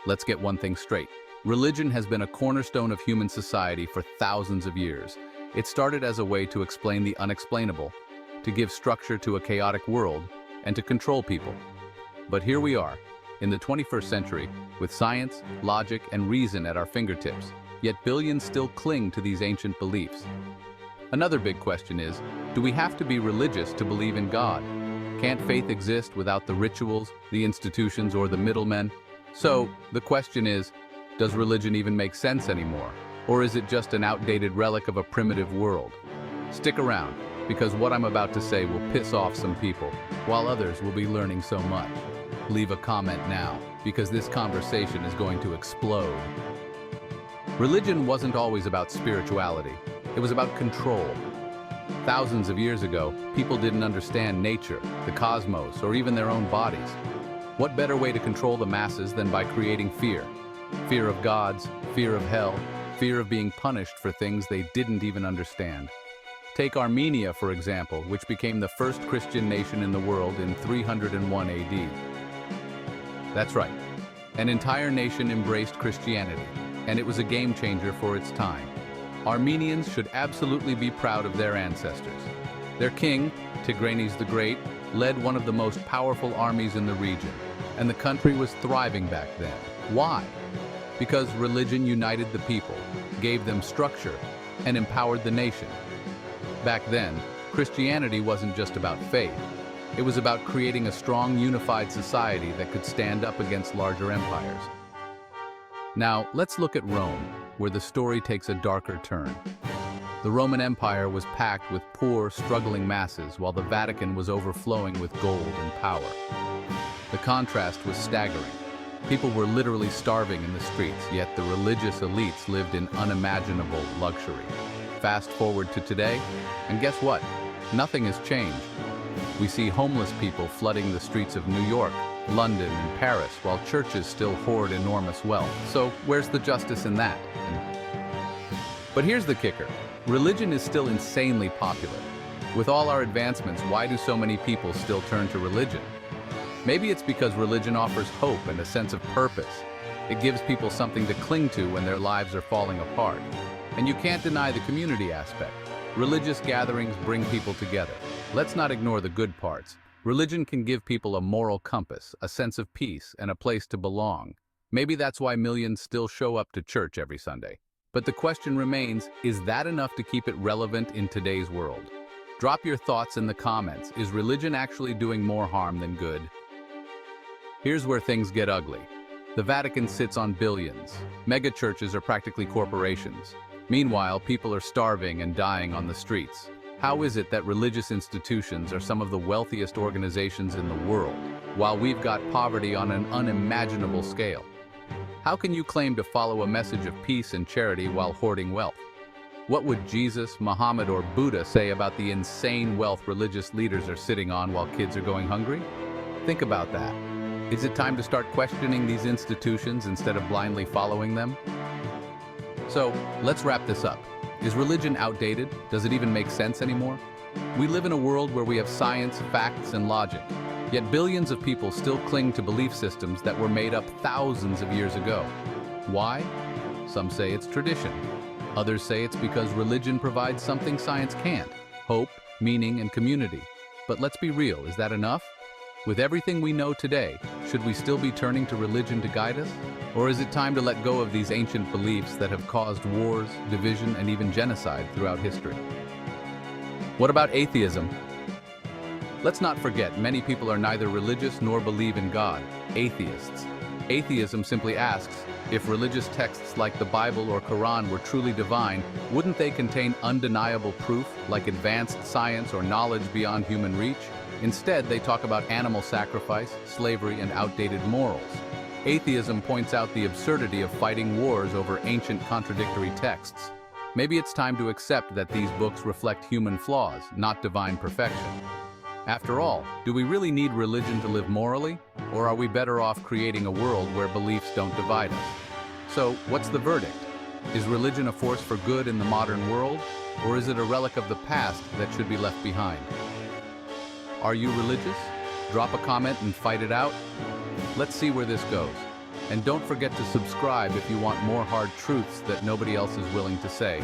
Let's get one thing straight. Religion has been a cornerstone of human society for thousands of years. It started as a way to explain the unexplainable, to give structure to a chaotic world, and to control people. But here we are, in the 21st century, with science, logic, and reason at our fingertips, yet billions still cling to these ancient beliefs. Another big question is, do we have to be religious to believe in God? Can't faith exist without the rituals, the institutions, or the middlemen? So, the question is, does religion even make sense anymore? Or is it just an outdated relic of a primitive world? Stick around, because what I'm about to say will piss off some people, while others will be learning so much. Leave a comment now, because this conversation is going to explode. Religion wasn't always about spirituality. It was about control. Thousands of years ago, people didn't understand nature, the cosmos, or even their own bodies. What better way to control the masses than by creating fear? Fear of gods, fear of hell, fear of being punished for things they didn't even understand. Take Armenia, for example, which became the first Christian nation in the world in 301 AD. That's right. An entire nation embraced Christianity, and it was a game changer for its time. Armenians should absolutely be proud of their ancestors. Their king, Tigranes the Great, led one of the most powerful armies in the region, and the country was thriving back then. Why? Because religion united the people, gave them structure, and empowered the nation. Back then, Christianity wasn't just about faith. It was about creating a strong, unified society that could stand up against larger empires. Now, let's look at Rome, where the story takes a darker turn. The Roman Empire was packed with poor, struggling masses, while the Vatican was overflowing with gold and power. The contrast was staggering. People were literally starving in the streets, yet the religious elites lived in unimaginable luxury. Fast forward to today, and guess what? Nothing has changed. We see homeless people flooding the streets of New York, London, and Paris, while churches still hoard enormous wealth. So where's the justice in that? But here's the kicker. Religion is still insanely popular. With all our advancements, why do so many people still turn to religion? Maybe it's because religion offers hope and a sense of purpose. It gives people something to cling to when their lives are falling apart. And you can't deny the community aspect. Religious gatherings bring people together. Let's not ignore the good parts. Religion can give people a moral compass, a sense of peace, and a place to belong. Maybe that's why millions still show up to church every Sunday. But the question remains, is that enough to keep it relevant in today's world? Drop your thoughts in the comments. Is religion actually doing more harm than good? Here's where things get ugly. The Vatican sits on billions. Mega churches are practically corporations. Meanwhile, people are starving and dying on the streets. How is it that religious institutions are some of the wealthiest organizations in the world, while we've got poverty on an unimaginable scale? How can you claim to follow a message of peace and charity while hoarding wealth? What would Jesus, Muhammad, or Buddha say about the insane wealth religious leaders are sitting on while kids are going hungry? Think about that. Is it time to start questioning these institutions instead of blindly following them? So, let's wrap this up. Is religion outdated? Does it even make sense anymore? We live in a world where we have science, facts, and logic. Yet billions of people still cling to belief systems that were made up thousands of years ago. Why? Some say it's tradition. Others say it's because religion provides something science can't: hope, meaning, and community. But let's be real, is that enough? With everything we know today, should we still be turning to religion to guide us? Or is it time to let go of these ancient beliefs that have caused wars, division, and even genocide throughout history? What about atheism? Let's not forget, many people are neither religious nor believe in God, atheists. Atheism simply asks, if religious texts like the Bible or Quran were truly divine, wouldn't they contain undeniable proof, like advanced science or knowledge beyond human reach? Instead, they talk about animal sacrifice, slavery, and outdated morals. Atheism points out the absurdity of fighting wars over ancient contradictory texts. Maybe it's time to accept that these books reflect human flaws, not divine perfection. After all, do we really need religion to live morally? Or are we better off creating a world where beliefs don't divide us? So, what's the verdict? Is religion a force for good in the modern world? Or is it a relic of the past that should be left behind? Are you religious? Drop a comment and fight it out. Let's see where this goes. And don't forget to subscribe if you want more hard truths that nobody else is willing to say.